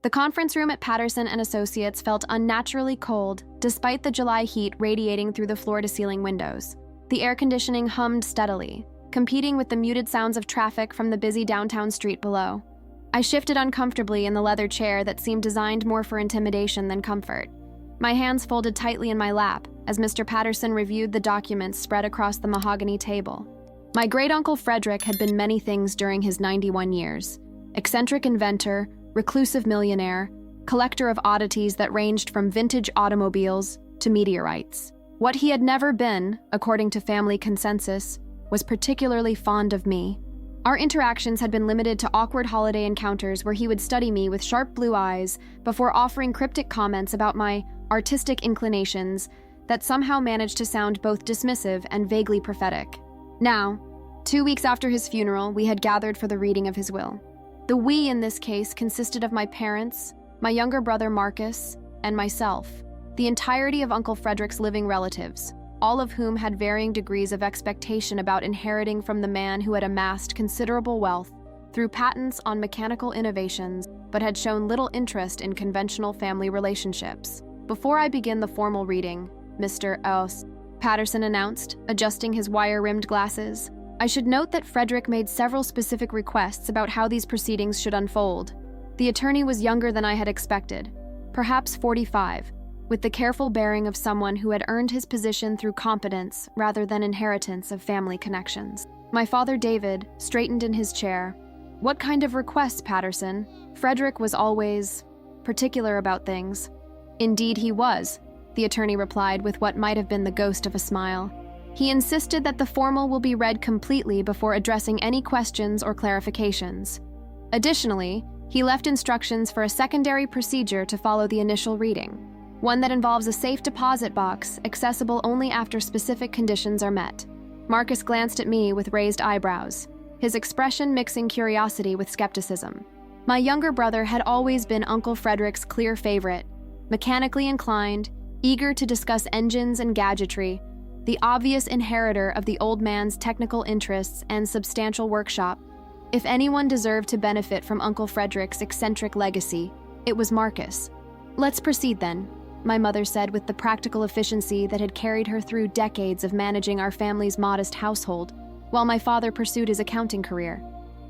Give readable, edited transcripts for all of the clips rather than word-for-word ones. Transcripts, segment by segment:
The conference room at Patterson and Associates felt unnaturally cold, despite the July heat radiating through the floor-to-ceiling windows. The air conditioning hummed steadily, competing with the muted sounds of traffic from the busy downtown street below. I shifted uncomfortably in the leather chair that seemed designed more for intimidation than comfort. My hands folded tightly in my lap as Mr. Patterson reviewed the documents spread across the mahogany table. My great-uncle Frederick had been many things during his 91 years. Eccentric inventor, reclusive millionaire, collector of oddities that ranged from vintage automobiles to meteorites. What he had never been, according to family consensus, was particularly fond of me. Our interactions had been limited to awkward holiday encounters where he would study me with sharp blue eyes before offering cryptic comments about my artistic inclinations that somehow managed to sound both dismissive and vaguely prophetic. Now, 2 weeks after his funeral, we had gathered for the reading of his will. The we in this case consisted of my parents, my younger brother Marcus, and myself, the entirety of Uncle Frederick's living relatives, all of whom had varying degrees of expectation about inheriting from the man who had amassed considerable wealth through patents on mechanical innovations, but had shown little interest in conventional family relationships. Before I begin the formal reading, Mr. Patterson announced, adjusting his wire-rimmed glasses, I should note that Frederick made several specific requests about how these proceedings should unfold. The attorney was younger than I had expected, perhaps 45, with the careful bearing of someone who had earned his position through competence rather than inheritance of family connections. My father David straightened in his chair. What kind of requests, Patterson? Frederick was always particular about things. Indeed he was, the attorney replied with what might have been the ghost of a smile. He insisted that the formal will be read completely before addressing any questions or clarifications. Additionally, he left instructions for a secondary procedure to follow the initial reading, one that involves a safe deposit box accessible only after specific conditions are met. Marcus glanced at me with raised eyebrows, his expression mixing curiosity with skepticism. My younger brother had always been Uncle Frederick's clear favorite, mechanically inclined, eager to discuss engines and gadgetry, the obvious inheritor of the old man's technical interests and substantial workshop. If anyone deserved to benefit from Uncle Frederick's eccentric legacy, it was Marcus. Let's proceed then, my mother said with the practical efficiency that had carried her through decades of managing our family's modest household, while my father pursued his accounting career.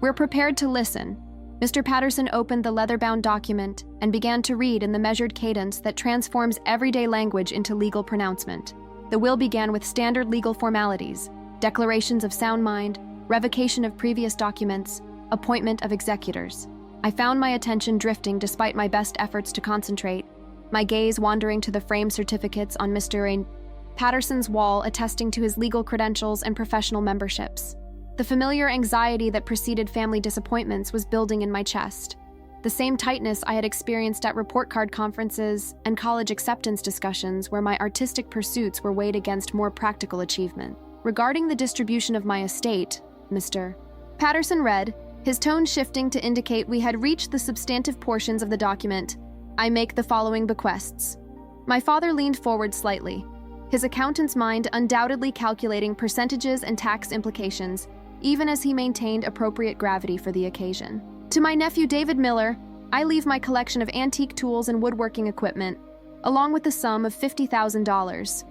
We're prepared to listen. Mr. Patterson opened the leather-bound document and began to read in the measured cadence that transforms everyday language into legal pronouncement. The will began with standard legal formalities, declarations of sound mind, revocation of previous documents, appointment of executors. I found my attention drifting despite my best efforts to concentrate, my gaze wandering to the framed certificates on Mr. Patterson's wall attesting to his legal credentials and professional memberships. The familiar anxiety that preceded family disappointments was building in my chest. The same tightness I had experienced at report card conferences and college acceptance discussions where my artistic pursuits were weighed against more practical achievement. Regarding the distribution of my estate, Mr. Patterson read, his tone shifting to indicate we had reached the substantive portions of the document. I make the following bequests. My father leaned forward slightly, his accountant's mind undoubtedly calculating percentages and tax implications, even as he maintained appropriate gravity for the occasion. To my nephew David Miller, I leave my collection of antique tools and woodworking equipment, along with the sum of $50,000.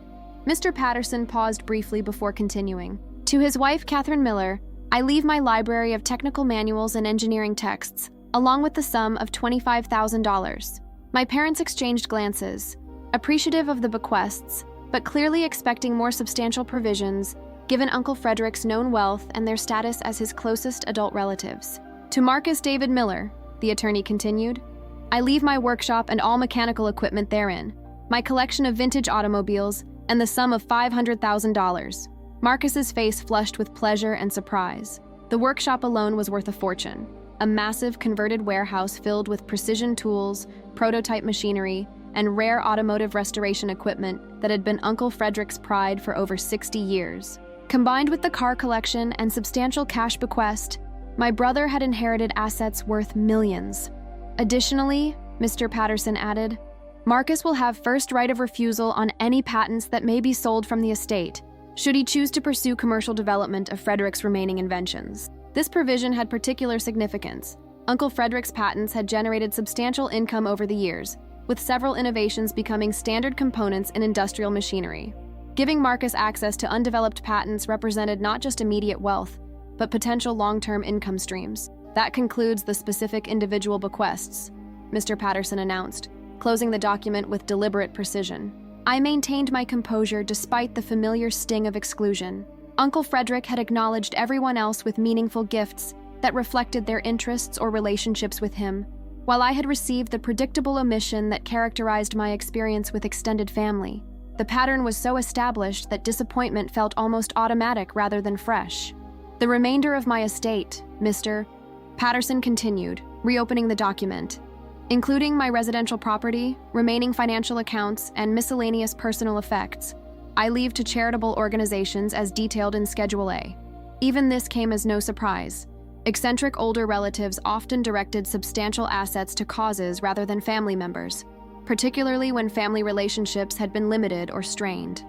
Mr. Patterson paused briefly before continuing. To his wife, Catherine Miller, I leave my library of technical manuals and engineering texts, along with the sum of $25,000. My parents exchanged glances, appreciative of the bequests, but clearly expecting more substantial provisions, given Uncle Frederick's known wealth and their status as his closest adult relatives. To Marcus David Miller, the attorney continued, I leave my workshop and all mechanical equipment therein, my collection of vintage automobiles, and the sum of $500,000. Marcus's face flushed with pleasure and surprise. The workshop alone was worth a fortune. A massive converted warehouse filled with precision tools, prototype machinery, and rare automotive restoration equipment that had been Uncle Frederick's pride for over 60 years. Combined with the car collection and substantial cash bequest, my brother had inherited assets worth millions. Additionally, Mr. Patterson added, Marcus will have first right of refusal on any patents that may be sold from the estate, should he choose to pursue commercial development of Frederick's remaining inventions. This provision had particular significance, Uncle Frederick's patents had generated substantial income over the years, with several innovations becoming standard components in industrial machinery. Giving Marcus access to undeveloped patents represented not just immediate wealth, but potential long-term income streams. That concludes the specific individual bequests, Mr. Patterson announced, closing the document with deliberate precision. I maintained my composure despite the familiar sting of exclusion. Uncle Frederick had acknowledged everyone else with meaningful gifts that reflected their interests or relationships with him, while I had received the predictable omission that characterized my experience with extended family. The pattern was so established that disappointment felt almost automatic rather than fresh. The remainder of my estate, Mr. Patterson continued, reopening the document, including my residential property, remaining financial accounts, and miscellaneous personal effects, I leave to charitable organizations as detailed in Schedule A. Even this came as no surprise. Eccentric older relatives often directed substantial assets to causes rather than family members, particularly when family relationships had been limited or strained.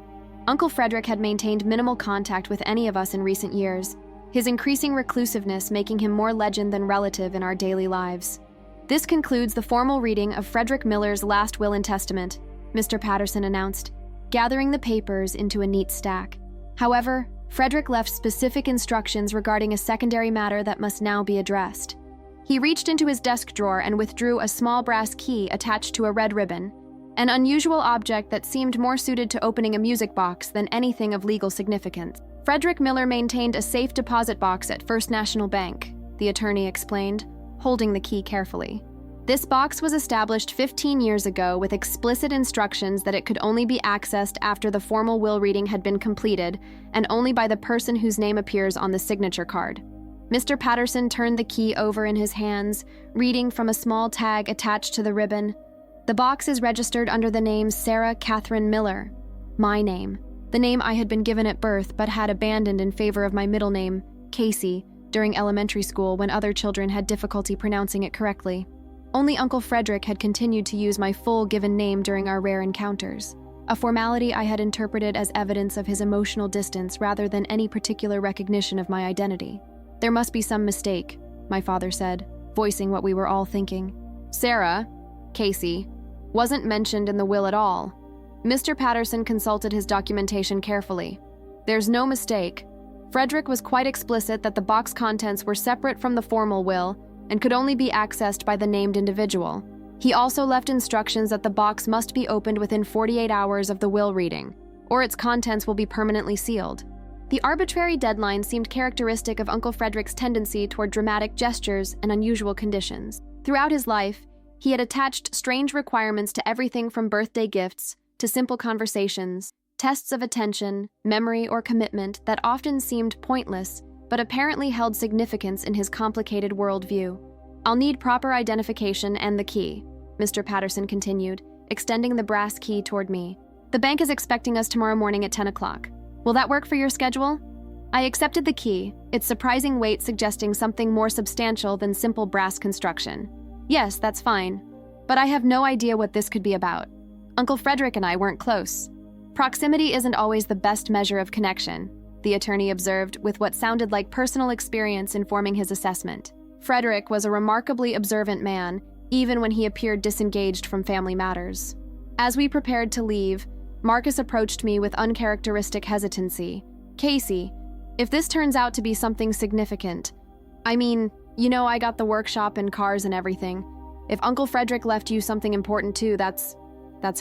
Uncle Frederick had maintained minimal contact with any of us in recent years, his increasing reclusiveness making him more legend than relative in our daily lives. This concludes the formal reading of Frederick Miller's last will and testament, Mr. Patterson announced, gathering the papers into a neat stack. However, Frederick left specific instructions regarding a secondary matter that must now be addressed. He reached into his desk drawer and withdrew a small brass key attached to a red ribbon, an unusual object that seemed more suited to opening a music box than anything of legal significance. Frederick Miller maintained a safe deposit box at First National Bank, the attorney explained, holding the key carefully. This box was established 15 years ago with explicit instructions that it could only be accessed after the formal will reading had been completed and only by the person whose name appears on the signature card. Mr. Patterson turned the key over in his hands, reading from a small tag attached to the ribbon. The box is registered under the name Sarah Catherine Miller, my name, the name I had been given at birth but had abandoned in favor of my middle name, Casey, during elementary school when other children had difficulty pronouncing it correctly. Only Uncle Frederick had continued to use my full given name during our rare encounters, a formality I had interpreted as evidence of his emotional distance rather than any particular recognition of my identity. There must be some mistake, my father said, voicing what we were all thinking. Sarah, Casey, wasn't mentioned in the will at all. Mr. Patterson consulted his documentation carefully. There's no mistake. Frederick was quite explicit that the box contents were separate from the formal will and could only be accessed by the named individual. He also left instructions that the box must be opened within 48 hours of the will reading, or its contents will be permanently sealed. The arbitrary deadline seemed characteristic of Uncle Frederick's tendency toward dramatic gestures and unusual conditions. Throughout his life, he had attached strange requirements to everything from birthday gifts to simple conversations, tests of attention, memory, or commitment that often seemed pointless but apparently held significance in his complicated worldview. I'll need proper identification and the key, Mr. Patterson continued, extending the brass key toward me. The bank is expecting us tomorrow morning at 10 o'clock. Will that work for your schedule? I accepted the key, its surprising weight suggesting something more substantial than simple brass construction. Yes, that's fine, but I have no idea what this could be about. Uncle Frederick and I weren't close. Proximity isn't always the best measure of connection, the attorney observed with what sounded like personal experience informing his assessment. Frederick was a remarkably observant man, even when he appeared disengaged from family matters. As we prepared to leave, Marcus approached me with uncharacteristic hesitancy. Casey, if this turns out to be something significant, I mean, I got the workshop and cars and everything. If Uncle Frederick left you something important too, that's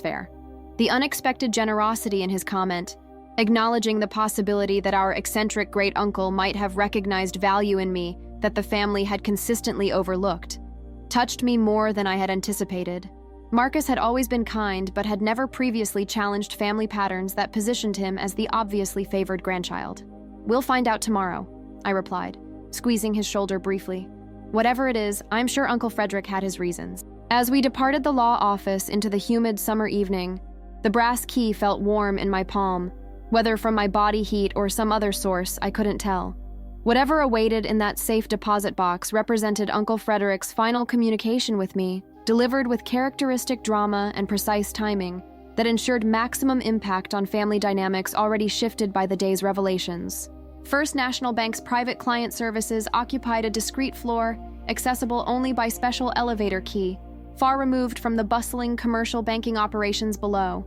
fair. The unexpected generosity in his comment, acknowledging the possibility that our eccentric great-uncle might have recognized value in me that the family had consistently overlooked, touched me more than I had anticipated. Marcus had always been kind, but had never previously challenged family patterns that positioned him as the obviously favored grandchild. We'll find out tomorrow, I replied, squeezing his shoulder briefly. Whatever it is, I'm sure Uncle Frederick had his reasons. As we departed the law office into the humid summer evening, the brass key felt warm in my palm. Whether from my body heat or some other source, I couldn't tell. Whatever awaited in that safe deposit box represented Uncle Frederick's final communication with me, delivered with characteristic drama and precise timing that ensured maximum impact on family dynamics already shifted by the day's revelations. First National Bank's private client services occupied a discreet floor accessible only by special elevator key, far removed from the bustling commercial banking operations below.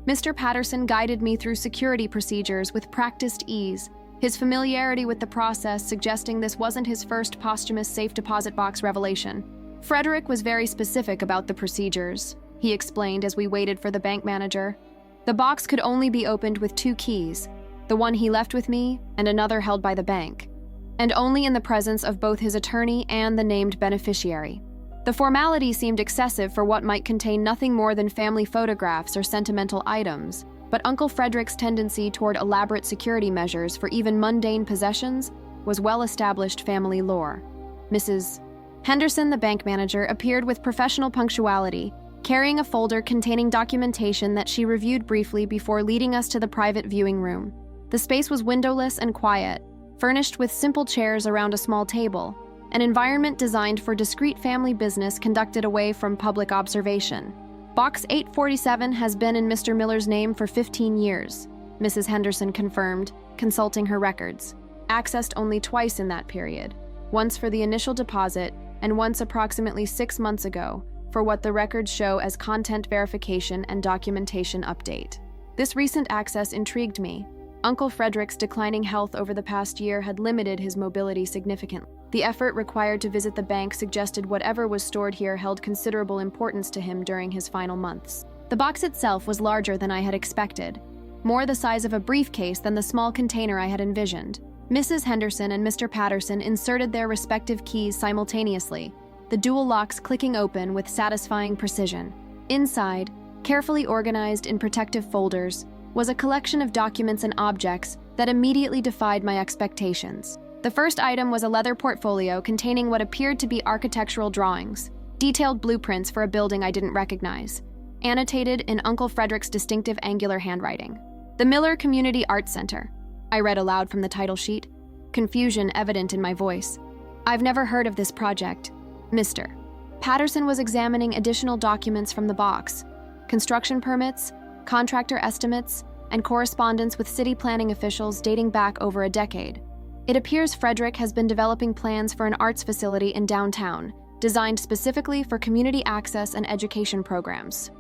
Mr. Patterson guided me through security procedures with practiced ease, his familiarity with the process suggesting this wasn't his first posthumous safe deposit box revelation. Frederick was very specific about the procedures, he explained as we waited for the bank manager. The box could only be opened with 2 keys, the one he left with me and another held by the bank, and only in the presence of both his attorney and the named beneficiary. The formality seemed excessive for what might contain nothing more than family photographs or sentimental items, but Uncle Frederick's tendency toward elaborate security measures for even mundane possessions was well-established family lore. Mrs. Henderson, the bank manager, appeared with professional punctuality, carrying a folder containing documentation that she reviewed briefly before leading us to the private viewing room. The space was windowless and quiet, furnished with simple chairs around a small table, an environment designed for discreet family business conducted away from public observation. Box 847 has been in Mr. Miller's name for 15 years, Mrs. Henderson confirmed, consulting her records. Accessed only twice in that period, once for the initial deposit and once approximately 6 months ago for what the records show as content verification and documentation update. This recent access intrigued me. Uncle Frederick's declining health over the past year had limited his mobility significantly. The effort required to visit the bank suggested whatever was stored here held considerable importance to him during his final months. The box itself was larger than I had expected, more the size of a briefcase than the small container I had envisioned. Mrs. Henderson and Mr. Patterson inserted their respective keys simultaneously, the dual locks clicking open with satisfying precision. Inside, carefully organized in protective folders, was a collection of documents and objects that immediately defied my expectations. The first item was a leather portfolio containing what appeared to be architectural drawings, detailed blueprints for a building I didn't recognize, annotated in Uncle Frederick's distinctive angular handwriting. The Miller Community Arts Center, I read aloud from the title sheet, confusion evident in my voice. I've never heard of this project, Mr. Patterson was examining additional documents from the box, construction permits, contractor estimates, and correspondence with city planning officials dating back over a decade. It appears Frederick has been developing plans for an arts facility in downtown, designed specifically for community access and education programs.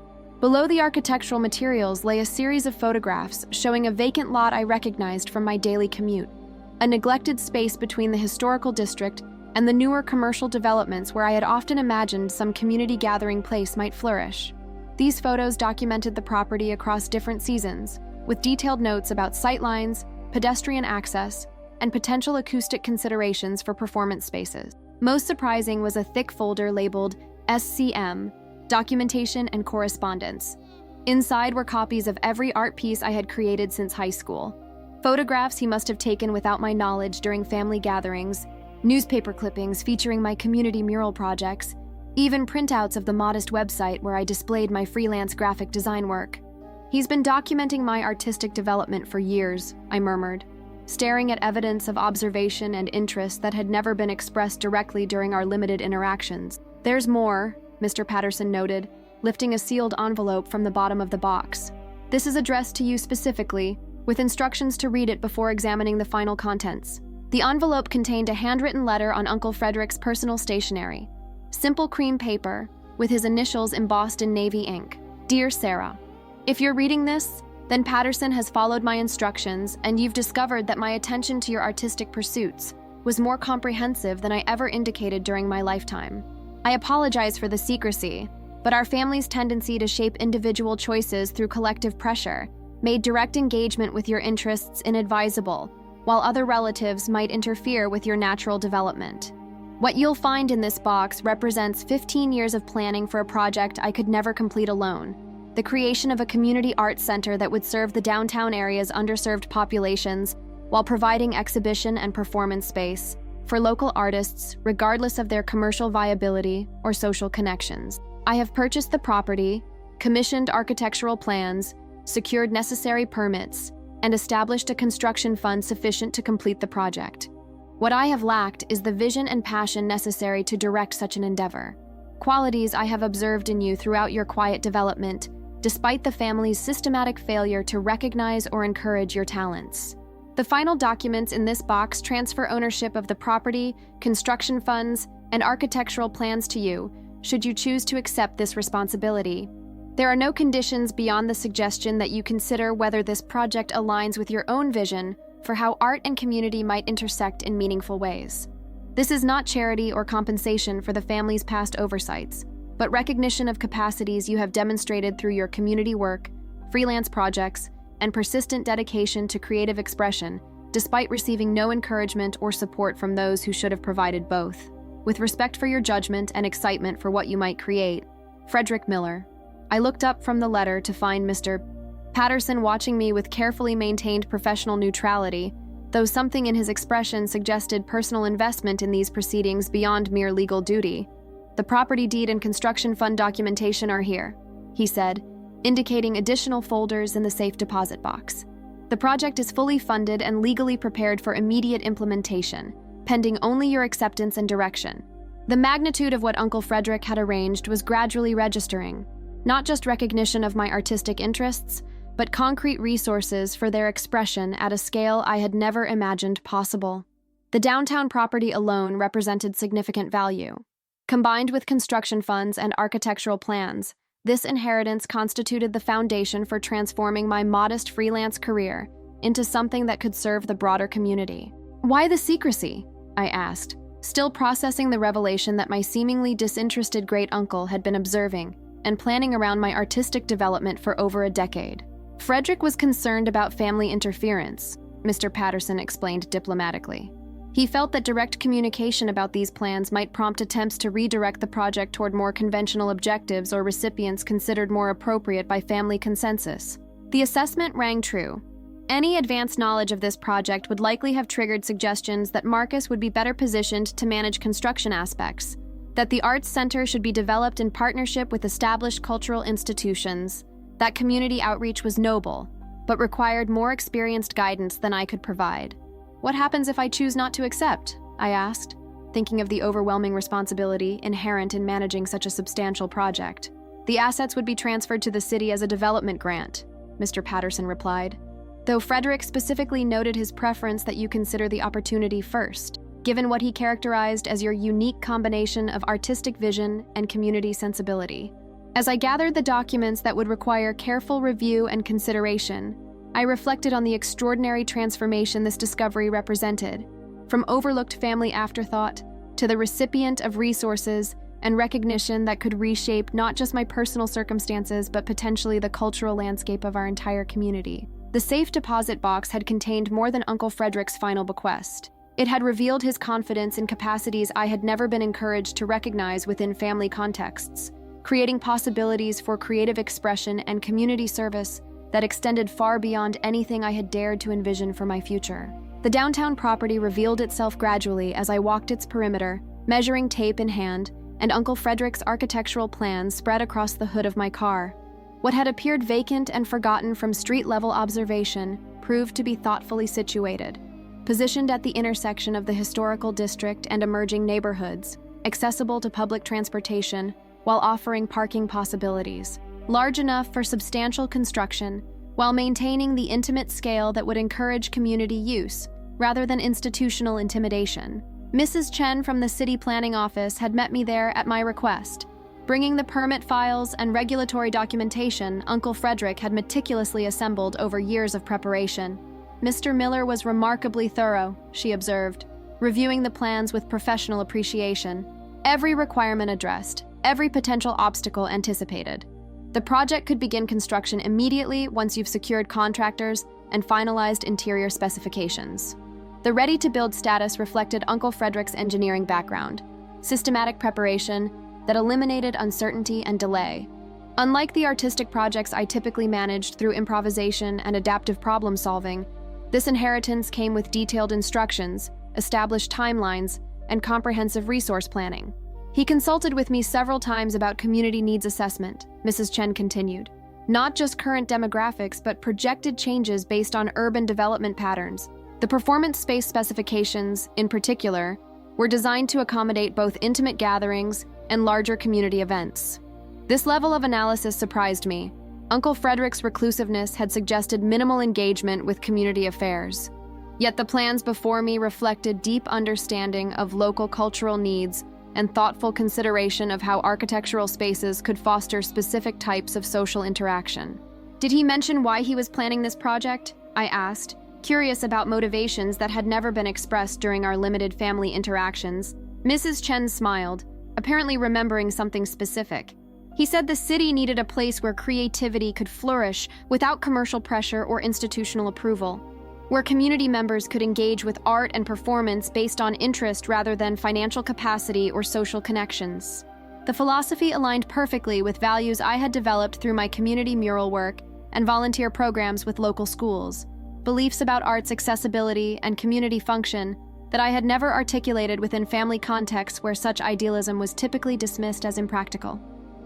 Below the architectural materials lay a series of photographs showing a vacant lot I recognized from my daily commute, a neglected space between the historical district and the newer commercial developments where I had often imagined some community gathering place might flourish. These photos documented the property across different seasons, with detailed notes about sightlines, pedestrian access, and potential acoustic considerations for performance spaces. Most surprising was a thick folder labeled SCM, Documentation and Correspondence. Inside were copies of every art piece I had created since high school, photographs he must have taken without my knowledge during family gatherings, newspaper clippings featuring my community mural projects, even printouts of the modest website where I displayed my freelance graphic design work. He's been documenting my artistic development for years, I murmured, staring at evidence of observation and interest that had never been expressed directly during our limited interactions. There's more, Mr. Patterson noted, lifting a sealed envelope from the bottom of the box. This is addressed to you specifically, with instructions to read it before examining the final contents. The envelope contained a handwritten letter on Uncle Frederick's personal stationery, simple cream paper, with his initials embossed in navy ink. Dear Sarah, if you're reading this, then Patterson has followed my instructions and you've discovered that my attention to your artistic pursuits was more comprehensive than I ever indicated during my lifetime. I apologize for the secrecy, but our family's tendency to shape individual choices through collective pressure made direct engagement with your interests inadvisable, while other relatives might interfere with your natural development. What you'll find in this box represents 15 years of planning for a project I could never complete alone. The creation of a community arts center that would serve the downtown area's underserved populations while providing exhibition and performance space for local artists regardless of their commercial viability or social connections. I have purchased the property, commissioned architectural plans, secured necessary permits, and established a construction fund sufficient to complete the project. What I have lacked is the vision and passion necessary to direct such an endeavor, qualities I have observed in you throughout your quiet development, despite the family's systematic failure to recognize or encourage your talents. The final documents in this box transfer ownership of the property, construction funds, and architectural plans to you, should you choose to accept this responsibility. There are no conditions beyond the suggestion that you consider whether this project aligns with your own vision for how art and community might intersect in meaningful ways. This is not charity or compensation for the family's past oversights, but recognition of capacities you have demonstrated through your community work, freelance projects, and persistent dedication to creative expression, despite receiving no encouragement or support from those who should have provided both. With respect for your judgment and excitement for what you might create, Frederick Miller. I looked up from the letter to find Mr. Patterson watching me with carefully maintained professional neutrality, though something in his expression suggested personal investment in these proceedings beyond mere legal duty. The property deed and construction fund documentation are here, he said, indicating additional folders in the safe deposit box. The project is fully funded and legally prepared for immediate implementation, pending only your acceptance and direction. The magnitude of what Uncle Frederick had arranged was gradually registering, not just recognition of my artistic interests, but concrete resources for their expression at a scale I had never imagined possible. The downtown property alone represented significant value. Combined with construction funds and architectural plans, this inheritance constituted the foundation for transforming my modest freelance career into something that could serve the broader community. Why the secrecy? I asked, still processing the revelation that my seemingly disinterested great-uncle had been observing and planning around my artistic development for over a decade. Frederick was concerned about family interference, Mr. Patterson explained diplomatically. He felt that direct communication about these plans might prompt attempts to redirect the project toward more conventional objectives or recipients considered more appropriate by family consensus. The assessment rang true. Any advanced knowledge of this project would likely have triggered suggestions that Marcus would be better positioned to manage construction aspects, that the Arts Center should be developed in partnership with established cultural institutions, that community outreach was noble, but required more experienced guidance than I could provide. What happens if I choose not to accept? I asked, thinking of the overwhelming responsibility inherent in managing such a substantial project. The assets would be transferred to the city as a development grant, Mr. Patterson replied, though Frederick specifically noted his preference that you consider the opportunity first, given what he characterized as your unique combination of artistic vision and community sensibility. As I gathered the documents that would require careful review and consideration, I reflected on the extraordinary transformation this discovery represented, from overlooked family afterthought to the recipient of resources and recognition that could reshape not just my personal circumstances but potentially the cultural landscape of our entire community. The safe deposit box had contained more than Uncle Frederick's final bequest. It had revealed his confidence in capacities I had never been encouraged to recognize within family contexts, creating possibilities for creative expression and community service that extended far beyond anything I had dared to envision for my future. The downtown property revealed itself gradually as I walked its perimeter, measuring tape in hand, and Uncle Frederick's architectural plans spread across the hood of my car. What had appeared vacant and forgotten from street-level observation proved to be thoughtfully situated, positioned at the intersection of the historical district and emerging neighborhoods, accessible to public transportation, while offering parking possibilities, large enough for substantial construction, while maintaining the intimate scale that would encourage community use, rather than institutional intimidation. Mrs. Chen from the City Planning Office had met me there at my request. Bringing the permit files and regulatory documentation Uncle Frederick had meticulously assembled over years of preparation. Mr. Miller was remarkably thorough, she observed, reviewing the plans with professional appreciation. Every requirement addressed, every potential obstacle anticipated. The project could begin construction immediately once you've secured contractors and finalized interior specifications. The ready-to-build status reflected Uncle Frederick's engineering background, systematic preparation that eliminated uncertainty and delay. Unlike the artistic projects I typically managed through improvisation and adaptive problem-solving, this inheritance came with detailed instructions, established timelines, and comprehensive resource planning. He consulted with me several times about community needs assessment, Mrs. Chen continued. Not just current demographics, but projected changes based on urban development patterns. The performance space specifications, in particular, were designed to accommodate both intimate gatherings and larger community events. This level of analysis surprised me. Uncle Frederick's reclusiveness had suggested minimal engagement with community affairs. Yet the plans before me reflected deep understanding of local cultural needs and thoughtful consideration of how architectural spaces could foster specific types of social interaction. "Did he mention why he was planning this project?" I asked, curious about motivations that had never been expressed during our limited family interactions. Mrs. Chen smiled, apparently remembering something specific. "He said the city needed a place where creativity could flourish without commercial pressure or institutional approval, where community members could engage with art and performance based on interest rather than financial capacity or social connections." The philosophy aligned perfectly with values I had developed through my community mural work and volunteer programs with local schools, beliefs about art's accessibility and community function that I had never articulated within family contexts where such idealism was typically dismissed as impractical.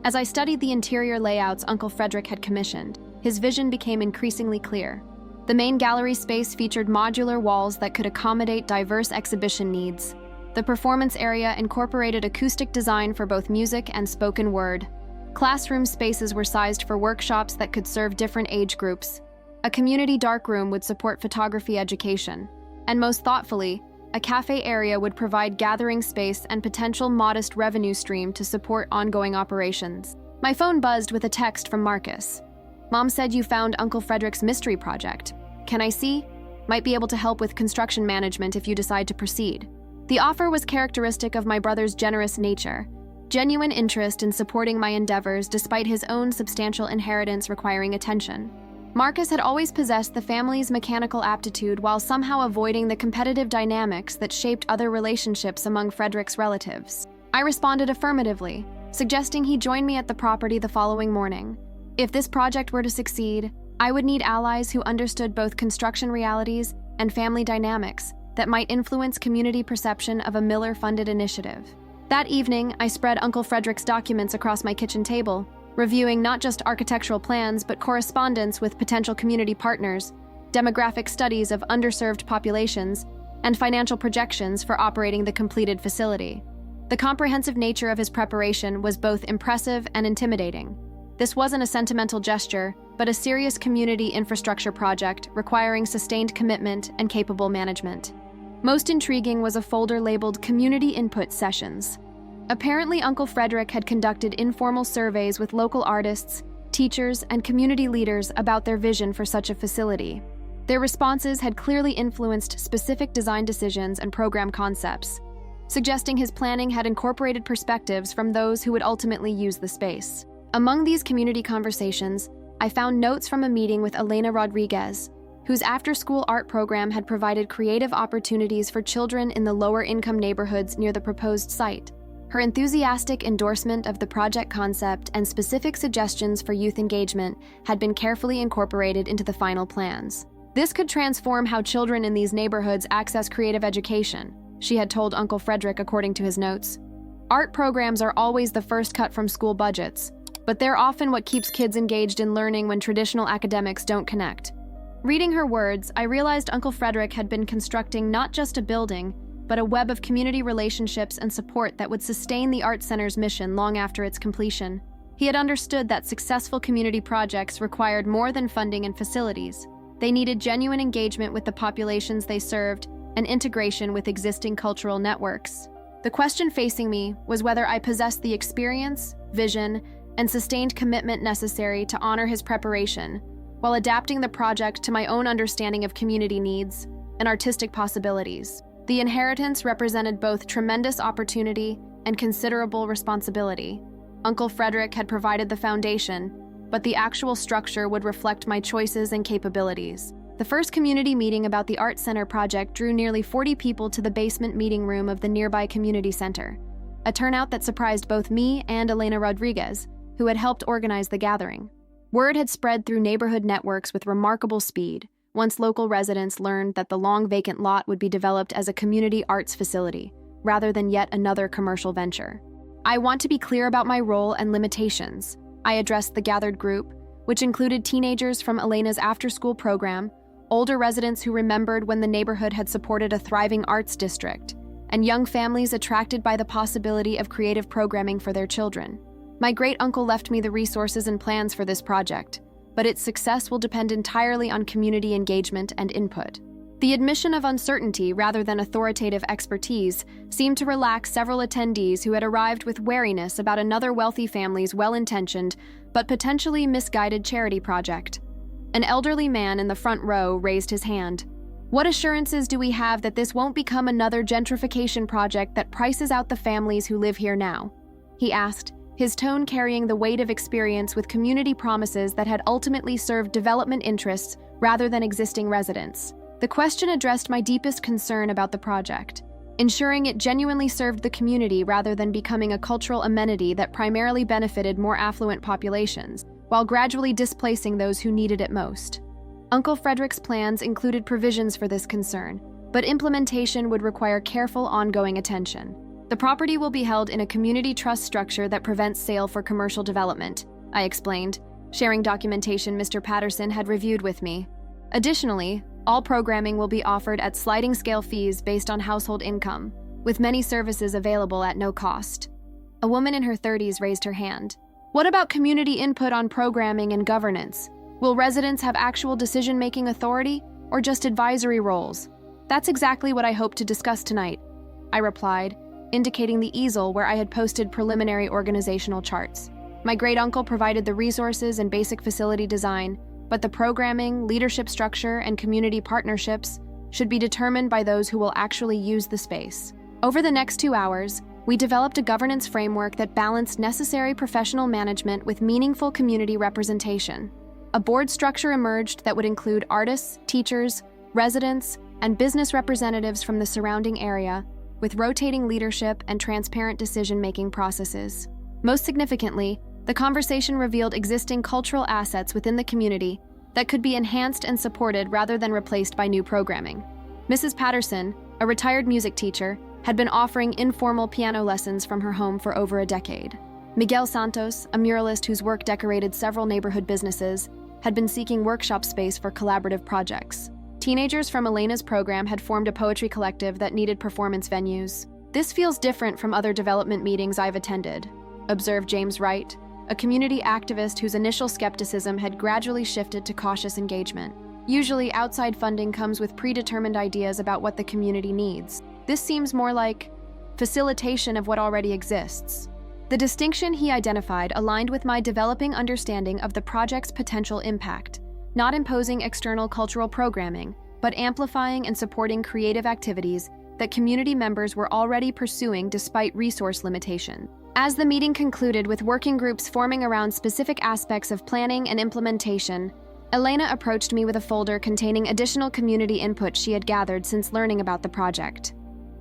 As I studied the interior layouts Uncle Frederick had commissioned, his vision became increasingly clear. The main gallery space featured modular walls that could accommodate diverse exhibition needs. The performance area incorporated acoustic design for both music and spoken word. Classroom spaces were sized for workshops that could serve different age groups. A community darkroom would support photography education. And most thoughtfully, a cafe area would provide gathering space and potential modest revenue stream to support ongoing operations. My phone buzzed with a text from Marcus. "Mom said you found Uncle Frederick's mystery project. Can I see? Might be able to help with construction management if you decide to proceed." The offer was characteristic of my brother's generous nature, genuine interest in supporting my endeavors despite his own substantial inheritance requiring attention. Marcus had always possessed the family's mechanical aptitude while somehow avoiding the competitive dynamics that shaped other relationships among Frederick's relatives. I responded affirmatively, suggesting he join me at the property the following morning. If this project were to succeed, I would need allies who understood both construction realities and family dynamics that might influence community perception of a Miller-funded initiative. That evening, I spread Uncle Frederick's documents across my kitchen table, reviewing not just architectural plans but correspondence with potential community partners, demographic studies of underserved populations, and financial projections for operating the completed facility. The comprehensive nature of his preparation was both impressive and intimidating. This wasn't a sentimental gesture, but a serious community infrastructure project requiring sustained commitment and capable management. Most intriguing was a folder labeled Community Input Sessions. Apparently, Uncle Frederick had conducted informal surveys with local artists, teachers, and community leaders about their vision for such a facility. Their responses had clearly influenced specific design decisions and program concepts, suggesting his planning had incorporated perspectives from those who would ultimately use the space. Among these community conversations, I found notes from a meeting with Elena Rodriguez, whose after-school art program had provided creative opportunities for children in the lower-income neighborhoods near the proposed site. Her enthusiastic endorsement of the project concept and specific suggestions for youth engagement had been carefully incorporated into the final plans. This could transform how children in these neighborhoods access creative education, she had told Uncle Frederick according to his notes. Art programs are always the first cut from school budgets, but they're often what keeps kids engaged in learning when traditional academics don't connect. Reading her words, I realized Uncle Frederick had been constructing not just a building, but a web of community relationships and support that would sustain the Art Center's mission long after its completion. He had understood that successful community projects required more than funding and facilities. They needed genuine engagement with the populations they served and integration with existing cultural networks. The question facing me was whether I possessed the experience, vision, and sustained commitment necessary to honor his preparation, while adapting the project to my own understanding of community needs and artistic possibilities. The inheritance represented both tremendous opportunity and considerable responsibility. Uncle Frederick had provided the foundation, but the actual structure would reflect my choices and capabilities. The first community meeting about the Art Center project drew nearly 40 people to the basement meeting room of the nearby community center, a turnout that surprised both me and Elena Rodriguez, who had helped organize the gathering. Word had spread through neighborhood networks with remarkable speed, once local residents learned that the long vacant lot would be developed as a community arts facility, rather than yet another commercial venture. I want to be clear about my role and limitations. I addressed the gathered group, which included teenagers from Elena's after-school program, older residents who remembered when the neighborhood had supported a thriving arts district, and young families attracted by the possibility of creative programming for their children. My great-uncle left me the resources and plans for this project, but its success will depend entirely on community engagement and input. The admission of uncertainty rather than authoritative expertise seemed to relax several attendees who had arrived with wariness about another wealthy family's well-intentioned but potentially misguided charity project. An elderly man in the front row raised his hand. "What assurances do we have that this won't become another gentrification project that prices out the families who live here now?" he asked, his tone carrying the weight of experience with community promises that had ultimately served development interests rather than existing residents. The question addressed my deepest concern about the project, ensuring it genuinely served the community rather than becoming a cultural amenity that primarily benefited more affluent populations, while gradually displacing those who needed it most. Uncle Frederick's plans included provisions for this concern, but implementation would require careful ongoing attention. "The property will be held in a community trust structure that prevents sale for commercial development," I explained, sharing documentation Mr. Patterson had reviewed with me. Additionally, all programming will be offered at sliding scale fees based on household income, with many services available at no cost. A woman in her 30s raised her hand. "What about community input on programming and governance? Will residents have actual decision-making authority, or just advisory roles?" "That's exactly what I hope to discuss tonight," I replied, indicating the easel where I had posted preliminary organizational charts. My great-uncle provided the resources and basic facility design, but the programming, leadership structure, and community partnerships should be determined by those who will actually use the space. Over the next 2 hours, we developed a governance framework that balanced necessary professional management with meaningful community representation. A board structure emerged that would include artists, teachers, residents, and business representatives from the surrounding area, with rotating leadership and transparent decision-making processes. Most significantly, the conversation revealed existing cultural assets within the community that could be enhanced and supported rather than replaced by new programming. Mrs. Patterson, a retired music teacher, had been offering informal piano lessons from her home for over a decade. Miguel Santos, a muralist whose work decorated several neighborhood businesses, had been seeking workshop space for collaborative projects. Teenagers from Elena's program had formed a poetry collective that needed performance venues. "This feels different from other development meetings I've attended," observed James Wright, a community activist whose initial skepticism had gradually shifted to cautious engagement. "Usually, outside funding comes with predetermined ideas about what the community needs. This seems more like facilitation of what already exists." The distinction he identified aligned with my developing understanding of the project's potential impact, not imposing external cultural programming, but amplifying and supporting creative activities that community members were already pursuing despite resource limitation. As the meeting concluded with working groups forming around specific aspects of planning and implementation, Elena approached me with a folder containing additional community input she had gathered since learning about the project.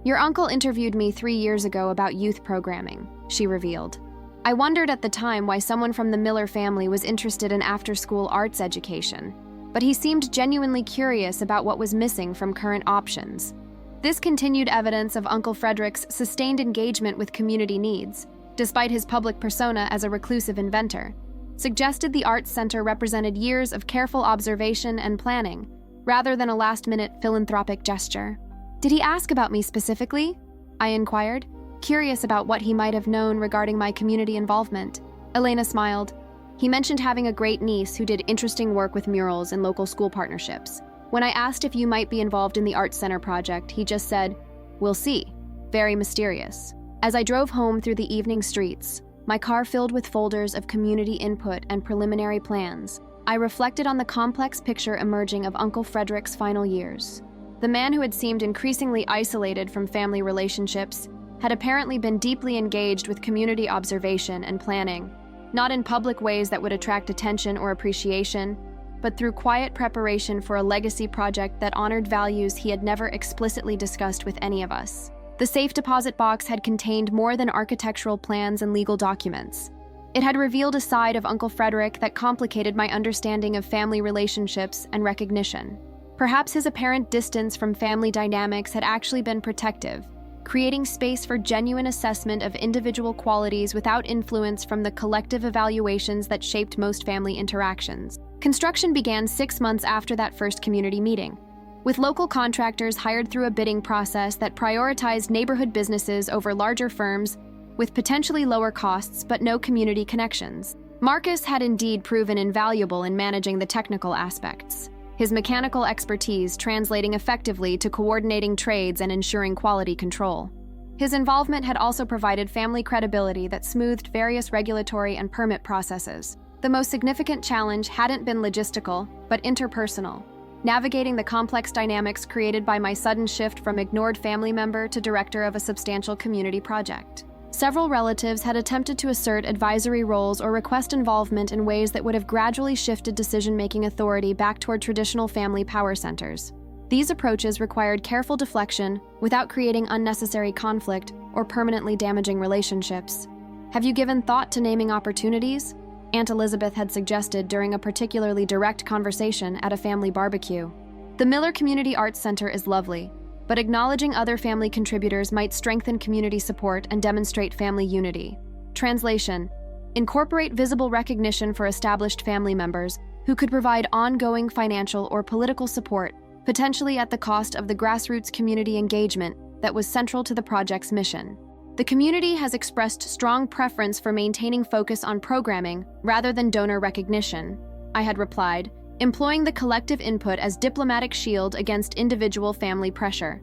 "Your uncle interviewed me 3 years ago about youth programming," she revealed. "I wondered at the time why someone from the Miller family was interested in after-school arts education, but he seemed genuinely curious about what was missing from current options." This continued evidence of Uncle Frederick's sustained engagement with community needs, despite his public persona as a reclusive inventor, suggested the Arts Center represented years of careful observation and planning, rather than a last-minute philanthropic gesture. "Did he ask about me specifically?" I inquired, curious about what he might have known regarding my community involvement. Elena smiled. "He mentioned having a great niece who did interesting work with murals and local school partnerships. When I asked if you might be involved in the Arts Center project, he just said, 'We'll see.' Very mysterious." As I drove home through the evening streets, my car filled with folders of community input and preliminary plans, I reflected on the complex picture emerging of Uncle Frederick's final years. The man who had seemed increasingly isolated from family relationships had apparently been deeply engaged with community observation and planning, not in public ways that would attract attention or appreciation, but through quiet preparation for a legacy project that honored values he had never explicitly discussed with any of us. The safe deposit box had contained more than architectural plans and legal documents. It had revealed a side of Uncle Frederick that complicated my understanding of family relationships and recognition. Perhaps his apparent distance from family dynamics had actually been protective, creating space for genuine assessment of individual qualities without influence from the collective evaluations that shaped most family interactions. Construction began 6 months after that first community meeting, with local contractors hired through a bidding process that prioritized neighborhood businesses over larger firms with potentially lower costs but no community connections. Marcus had indeed proven invaluable in managing the technical aspects. his mechanical expertise translating effectively to coordinating trades and ensuring quality control. His involvement had also provided family credibility that smoothed various regulatory and permit processes. The most significant challenge hadn't been logistical, but interpersonal, navigating the complex dynamics created by my sudden shift from ignored family member to director of a substantial community project. Several relatives had attempted to assert advisory roles or request involvement in ways that would have gradually shifted decision-making authority back toward traditional family power centers. These approaches required careful deflection without creating unnecessary conflict or permanently damaging relationships. "Have you given thought to naming opportunities?" Aunt Elizabeth had suggested during a particularly direct conversation at a family barbecue. The Miller Community Arts Center is lovely, but acknowledging other family contributors might strengthen community support and demonstrate family unity. Translation: incorporate visible recognition for established family members who could provide ongoing financial or political support, potentially at the cost of the grassroots community engagement that was central to the project's mission. "The community has expressed strong preference for maintaining focus on programming rather than donor recognition," I had replied, employing the collective input as diplomatic shield against individual family pressure.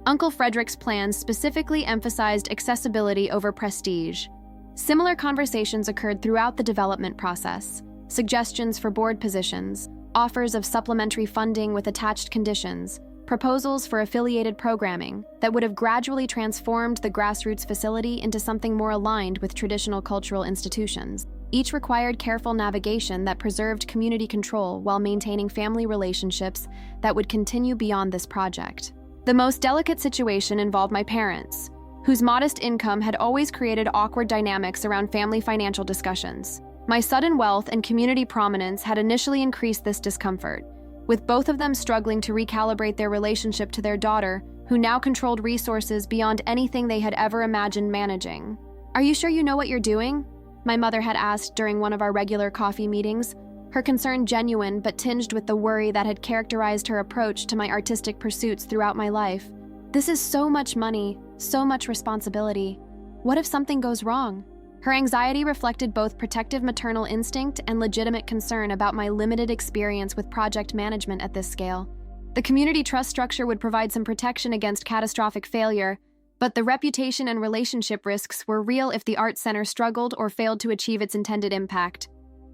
Uncle Frederick's plans specifically emphasized accessibility over prestige. Similar conversations occurred throughout the development process: suggestions for board positions, offers of supplementary funding with attached conditions, proposals for affiliated programming that would have gradually transformed the grassroots facility into something more aligned with traditional cultural institutions. Each required careful navigation that preserved community control while maintaining family relationships that would continue beyond this project. The most delicate situation involved my parents, whose modest income had always created awkward dynamics around family financial discussions. My sudden wealth and community prominence had initially increased this discomfort, with both of them struggling to recalibrate their relationship to their daughter, who now controlled resources beyond anything they had ever imagined managing. "Are you sure you know what you're doing?" my mother had asked during one of our regular coffee meetings, her concern genuine but tinged with the worry that had characterized her approach to my artistic pursuits throughout my life. "This is so much money, so much responsibility. What if something goes wrong?" Her anxiety reflected both protective maternal instinct and legitimate concern about my limited experience with project management at this scale. The community trust structure would provide some protection against catastrophic failure, but the reputation and relationship risks were real if the Arts Center struggled or failed to achieve its intended impact.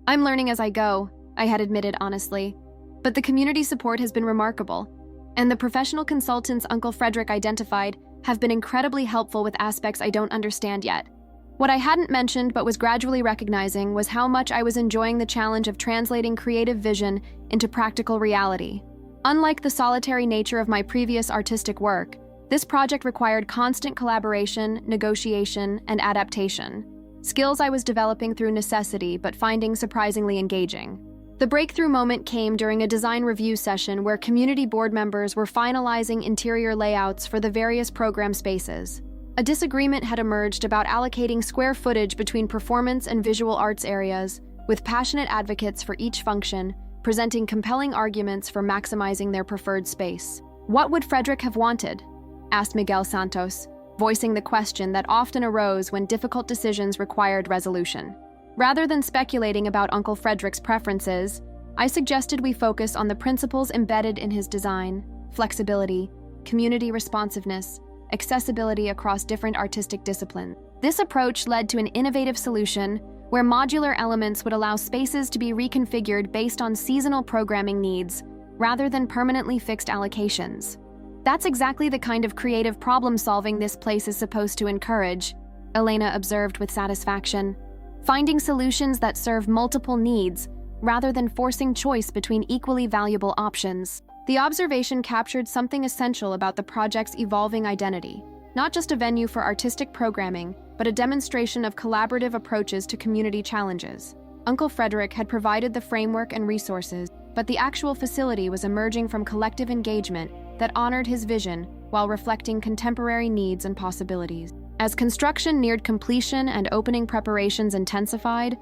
"I'm learning as I go," I had admitted honestly, "but the community support has been remarkable, and the professional consultants Uncle Frederick identified have been incredibly helpful with aspects I don't understand yet." What I hadn't mentioned but was gradually recognizing was how much I was enjoying the challenge of translating creative vision into practical reality. Unlike the solitary nature of my previous artistic work, this project required constant collaboration, negotiation, and adaptation, skills I was developing through necessity but finding surprisingly engaging. The breakthrough moment came during a design review session where community board members were finalizing interior layouts for the various program spaces. A disagreement had emerged about allocating square footage between performance and visual arts areas, with passionate advocates for each function presenting compelling arguments for maximizing their preferred space. "What would Frederick have wanted?" asked Miguel Santos, voicing the question that often arose when difficult decisions required resolution. Rather than speculating about Uncle Frederick's preferences, I suggested we focus on the principles embedded in his design: flexibility, community responsiveness, accessibility across different artistic disciplines. This approach led to an innovative solution where modular elements would allow spaces to be reconfigured based on seasonal programming needs, rather than permanently fixed allocations. "That's exactly the kind of creative problem-solving this place is supposed to encourage," Elena observed with satisfaction. "Finding solutions that serve multiple needs, rather than forcing choice between equally valuable options." The observation captured something essential about the project's evolving identity: not just a venue for artistic programming, but a demonstration of collaborative approaches to community challenges. Uncle Frederick had provided the framework and resources, but the actual facility was emerging from collective engagement that honored his vision while reflecting contemporary needs and possibilities. As construction neared completion and opening preparations intensified,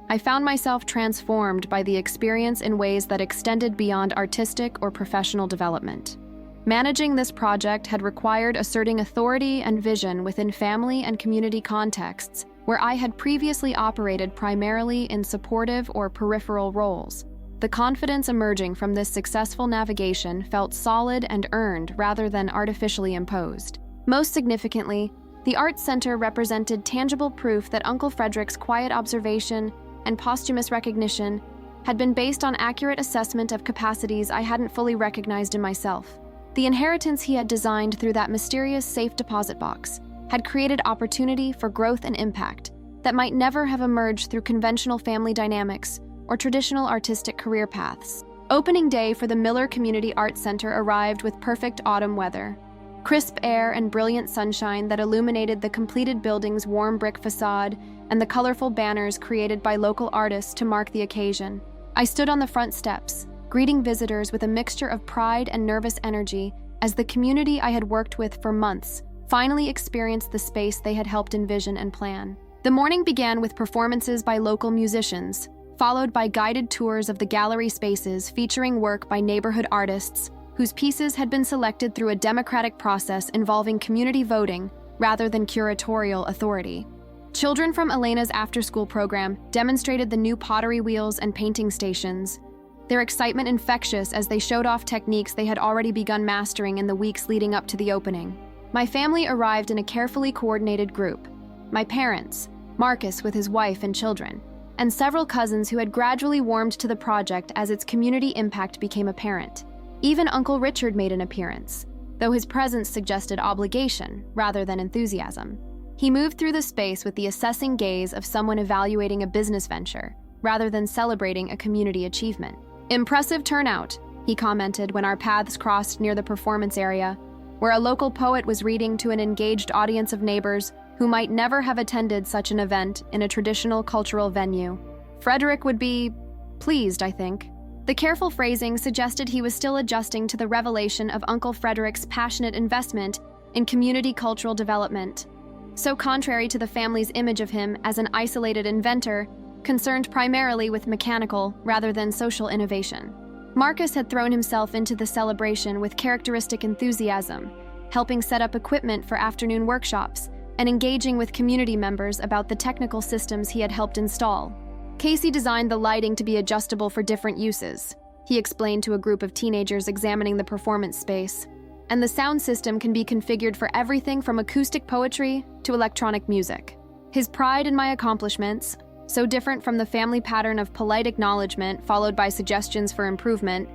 I found myself transformed by the experience in ways that extended beyond artistic or professional development. Managing this project had required asserting authority and vision within family and community contexts where I had previously operated primarily in supportive or peripheral roles. The confidence emerging from this successful navigation felt solid and earned rather than artificially imposed. Most significantly, the Arts Center represented tangible proof that Uncle Frederick's quiet observation and posthumous recognition had been based on accurate assessment of capacities I hadn't fully recognized in myself. The inheritance he had designed through that mysterious safe deposit box had created opportunity for growth and impact that might never have emerged through conventional family dynamics or traditional artistic career paths. Opening day for the Miller Community Arts Center arrived with perfect autumn weather. Crisp air and brilliant sunshine that illuminated the completed building's warm brick facade and the colorful banners created by local artists to mark the occasion. I stood on the front steps, greeting visitors with a mixture of pride and nervous energy as the community I had worked with for months finally experienced the space they had helped envision and plan. The morning began with performances by local musicians, followed by guided tours of the gallery spaces featuring work by neighborhood artists whose pieces had been selected through a democratic process involving community voting rather than curatorial authority. Children from Elena's after-school program demonstrated the new pottery wheels and painting stations, their excitement infectious as they showed off techniques they had already begun mastering in the weeks leading up to the opening. My family arrived in a carefully coordinated group. My parents, Marcus with his wife and children, and several cousins who had gradually warmed to the project as its community impact became apparent. Even Uncle Richard made an appearance, though his presence suggested obligation rather than enthusiasm. He moved through the space with the assessing gaze of someone evaluating a business venture, rather than celebrating a community achievement. "Impressive turnout," he commented when our paths crossed near the performance area, where a local poet was reading to an engaged audience of neighbors who might never have attended such an event in a traditional cultural venue. "Frederick would be pleased, I think." The careful phrasing suggested he was still adjusting to the revelation of Uncle Frederick's passionate investment in community cultural development, so contrary to the family's image of him as an isolated inventor, concerned primarily with mechanical rather than social innovation. Marcus had thrown himself into the celebration with characteristic enthusiasm, helping set up equipment for afternoon workshops and engaging with community members about the technical systems he had helped install. Casey designed the lighting to be adjustable for different uses, he explained to a group of teenagers examining the performance space. And the sound system can be configured for everything from acoustic poetry to electronic music. His pride in my accomplishments, so different from the family pattern of polite acknowledgement followed by suggestions for improvement,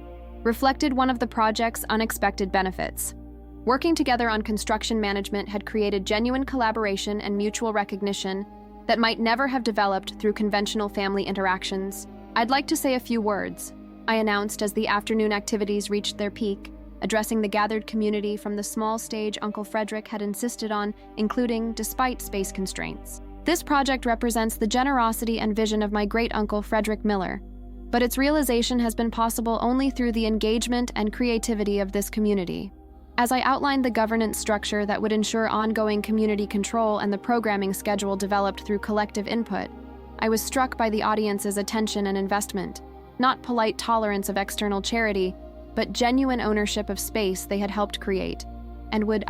reflected one of the project's unexpected benefits. Working together on construction management had created genuine collaboration and mutual recognition that might never have developed through conventional family interactions. "I'd like to say a few words," I announced as the afternoon activities reached their peak, addressing the gathered community from the small stage Uncle Frederick had insisted on including despite space constraints. "This project represents the generosity and vision of my great-uncle Frederick Miller, but its realization has been possible only through the engagement and creativity of this community." As I outlined the governance structure that would ensure ongoing community control and the programming schedule developed through collective input, I was struck by the audience's attention and investment, not polite tolerance of external charity, but genuine ownership of space they had helped create, and would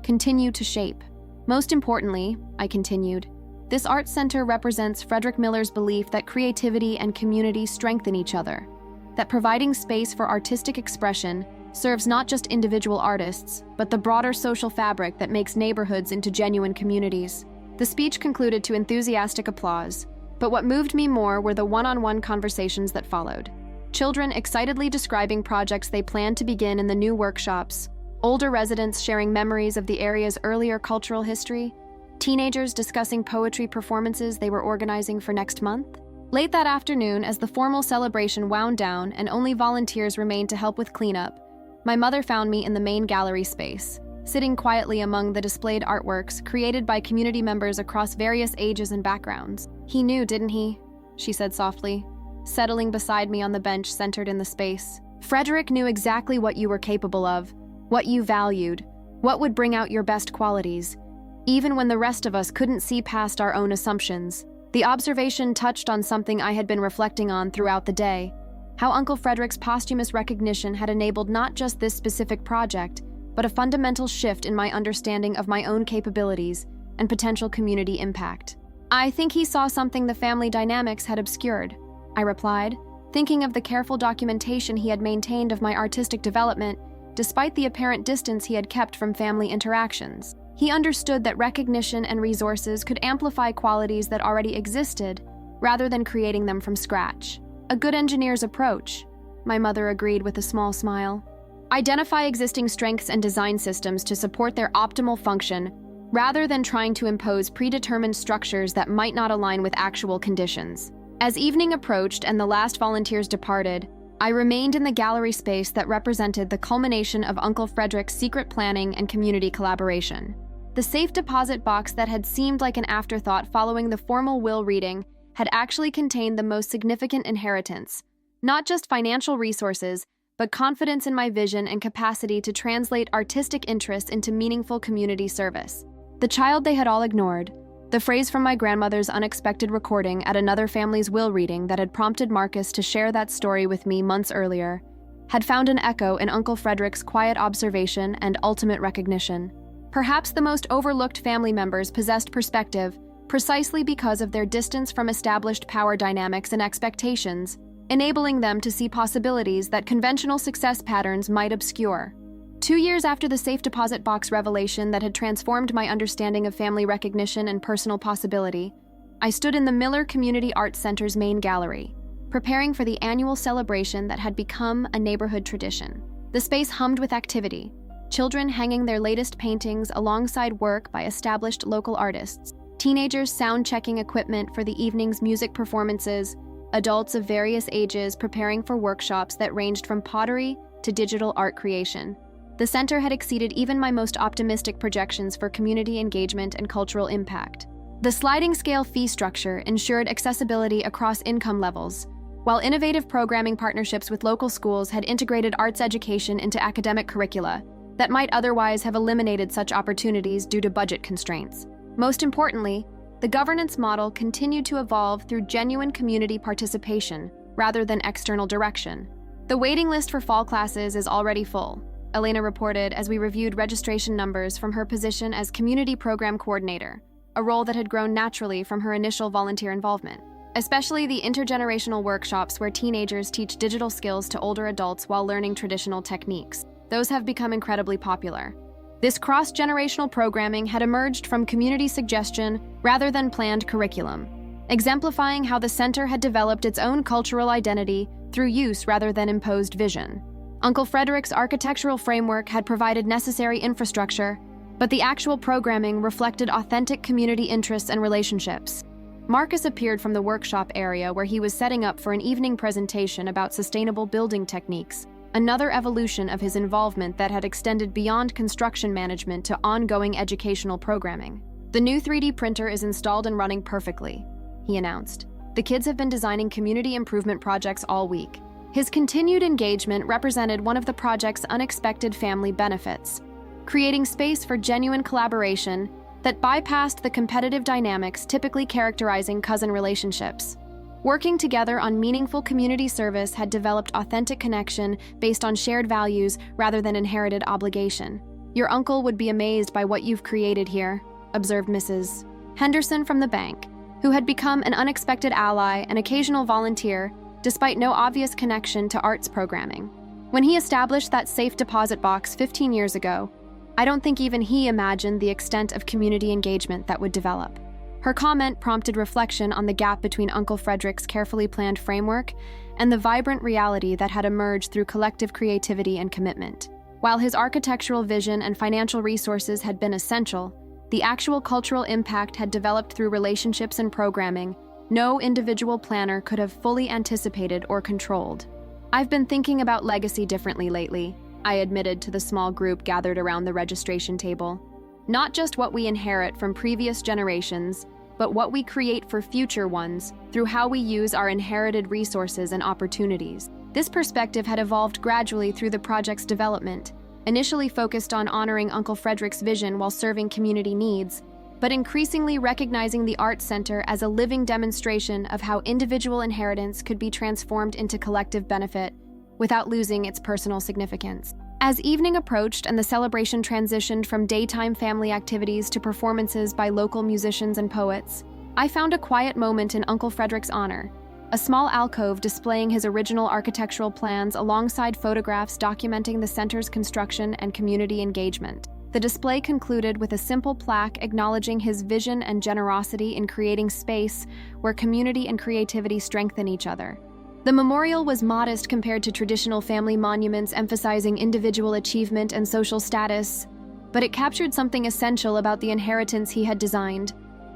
continue to shape. "Most importantly," I continued, "this art center represents Frederick Miller's belief that creativity and community strengthen each other, that providing space for artistic expression serves not just individual artists, but the broader social fabric that makes neighborhoods into genuine communities." The speech concluded to enthusiastic applause, but what moved me more were the one-on-one conversations that followed. Children excitedly describing projects they planned to begin in the new workshops, older residents sharing memories of the area's earlier cultural history, teenagers discussing poetry performances they were organizing for next month. Late that afternoon, as the formal celebration wound down and only volunteers remained to help with cleanup, my mother found me in the main gallery space, sitting quietly among the displayed artworks created by community members across various ages and backgrounds. "He knew, didn't he?" she said softly, settling beside me on the bench centered in the space. "Frederick knew exactly what you were capable of, what you valued, what would bring out your best qualities, even when the rest of us couldn't see past our own assumptions." The observation touched on something I had been reflecting on throughout the day, how Uncle Frederick's posthumous recognition had enabled not just this specific project, but a fundamental shift in my understanding of my own capabilities and potential community impact. "I think he saw something the family dynamics had obscured," I replied, thinking of the careful documentation he had maintained of my artistic development, despite the apparent distance he had kept from family interactions. He understood that recognition and resources could amplify qualities that already existed, rather than creating them from scratch. A good engineer's approach, my mother agreed with a small smile. Identify existing strengths and design systems to support their optimal function, rather than trying to impose predetermined structures that might not align with actual conditions. As evening approached and the last volunteers departed, I remained in the gallery space that represented the culmination of Uncle Frederick's secret planning and community collaboration. The safe deposit box that had seemed like an afterthought following the formal will reading had actually contained the most significant inheritance, not just financial resources, but confidence in my vision and capacity to translate artistic interests into meaningful community service. The child they had all ignored, the phrase from my grandmother's unexpected recording at another family's will reading that had prompted Marcus to share that story with me months earlier, had found an echo in Uncle Frederick's quiet observation and ultimate recognition. Perhaps the most overlooked family members possessed perspective precisely because of their distance from established power dynamics and expectations, enabling them to see possibilities that conventional success patterns might obscure. 2 years after the safe deposit box revelation that had transformed my understanding of family recognition and personal possibility, I stood in the Miller Community Arts Center's main gallery, preparing for the annual celebration that had become a neighborhood tradition. The space hummed with activity, children hanging their latest paintings alongside work by established local artists, teenagers sound-checking equipment for the evening's music performances, adults of various ages preparing for workshops that ranged from pottery to digital art creation. The center had exceeded even my most optimistic projections for community engagement and cultural impact. The sliding scale fee structure ensured accessibility across income levels, while innovative programming partnerships with local schools had integrated arts education into academic curricula that might otherwise have eliminated such opportunities due to budget constraints. Most importantly, the governance model continued to evolve through genuine community participation rather than external direction. The waiting list for fall classes is already full, Elena reported as we reviewed registration numbers from her position as Community Program Coordinator, a role that had grown naturally from her initial volunteer involvement. Especially the intergenerational workshops where teenagers teach digital skills to older adults while learning traditional techniques. Those have become incredibly popular. This cross-generational programming had emerged from community suggestion rather than planned curriculum, exemplifying how the center had developed its own cultural identity through use rather than imposed vision. Uncle Frederick's architectural framework had provided necessary infrastructure, but the actual programming reflected authentic community interests and relationships. Marcus appeared from the workshop area where he was setting up for an evening presentation about sustainable building techniques, another evolution of his involvement that had extended beyond construction management to ongoing educational programming. The new 3D printer is installed and running perfectly, he announced. The kids have been designing community improvement projects all week. His continued engagement represented one of the project's unexpected family benefits, creating space for genuine collaboration that bypassed the competitive dynamics typically characterizing cousin relationships. Working together on meaningful community service had developed authentic connection based on shared values rather than inherited obligation. Your uncle would be amazed by what you've created here, observed Mrs. Henderson from the bank, who had become an unexpected ally and occasional volunteer despite no obvious connection to arts programming. When he established that safe deposit box 15 years ago, I don't think even he imagined the extent of community engagement that would develop. Her comment prompted reflection on the gap between Uncle Frederick's carefully planned framework and the vibrant reality that had emerged through collective creativity and commitment. While his architectural vision and financial resources had been essential, the actual cultural impact had developed through relationships and programming no individual planner could have fully anticipated or controlled. I've been thinking about legacy differently lately, I admitted to the small group gathered around the registration table. Not just what we inherit from previous generations, but what we create for future ones through how we use our inherited resources and opportunities. This perspective had evolved gradually through the project's development, initially focused on honoring Uncle Frederick's vision while serving community needs, but increasingly recognizing the Arts Center as a living demonstration of how individual inheritance could be transformed into collective benefit without losing its personal significance. As evening approached and the celebration transitioned from daytime family activities to performances by local musicians and poets, I found a quiet moment in Uncle Frederick's honor, a small alcove displaying his original architectural plans alongside photographs documenting the center's construction and community engagement. The display concluded with a simple plaque acknowledging his vision and generosity in creating space where community and creativity strengthen each other. The memorial was modest compared to traditional family monuments emphasizing individual achievement and social status, but it captured something essential about the inheritance he had designed: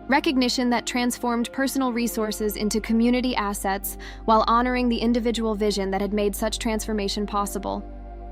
recognition that transformed personal resources into community assets while honoring the individual vision that had made such transformation possible.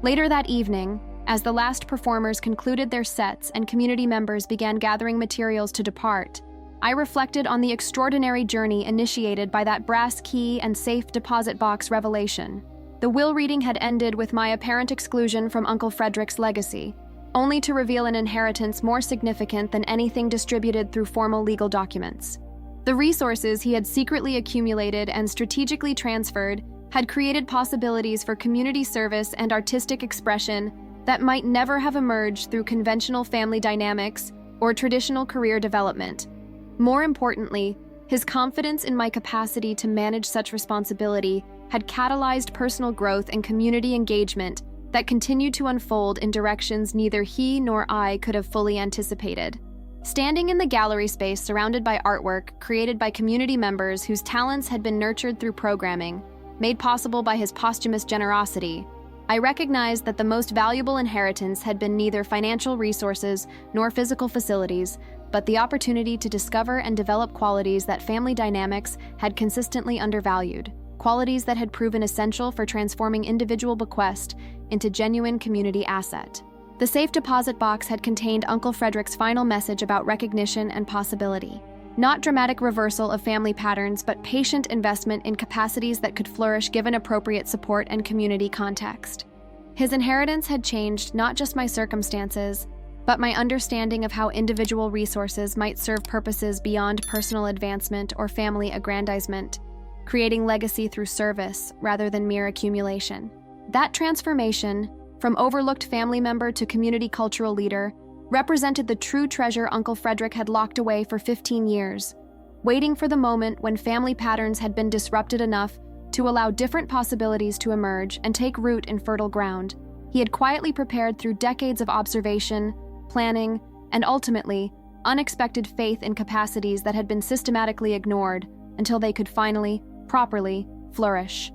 Later that evening, as the last performers concluded their sets and community members began gathering materials to depart, I reflected on the extraordinary journey initiated by that brass key and safe deposit box revelation. The will reading had ended with my apparent exclusion from Uncle Frederick's legacy, only to reveal an inheritance more significant than anything distributed through formal legal documents. The resources he had secretly accumulated and strategically transferred had created possibilities for community service and artistic expression that might never have emerged through conventional family dynamics or traditional career development. More importantly, his confidence in my capacity to manage such responsibility had catalyzed personal growth and community engagement that continued to unfold in directions neither he nor I could have fully anticipated. Standing in the gallery space surrounded by artwork created by community members whose talents had been nurtured through programming, made possible by his posthumous generosity, I recognized that the most valuable inheritance had been neither financial resources nor physical facilities, but the opportunity to discover and develop qualities that family dynamics had consistently undervalued, qualities that had proven essential for transforming individual bequest into genuine community asset. The safe deposit box had contained Uncle Frederick's final message about recognition and possibility. Not dramatic reversal of family patterns, but patient investment in capacities that could flourish given appropriate support and community context. His inheritance had changed not just my circumstances, but my understanding of how individual resources might serve purposes beyond personal advancement or family aggrandizement, creating legacy through service rather than mere accumulation. That transformation, from overlooked family member to community cultural leader, represented the true treasure Uncle Frederick had locked away for 15 years, waiting for the moment when family patterns had been disrupted enough to allow different possibilities to emerge and take root in fertile ground. He had quietly prepared through decades of observation, planning, and ultimately, unexpected faith in capacities that had been systematically ignored until they could finally, properly, flourish.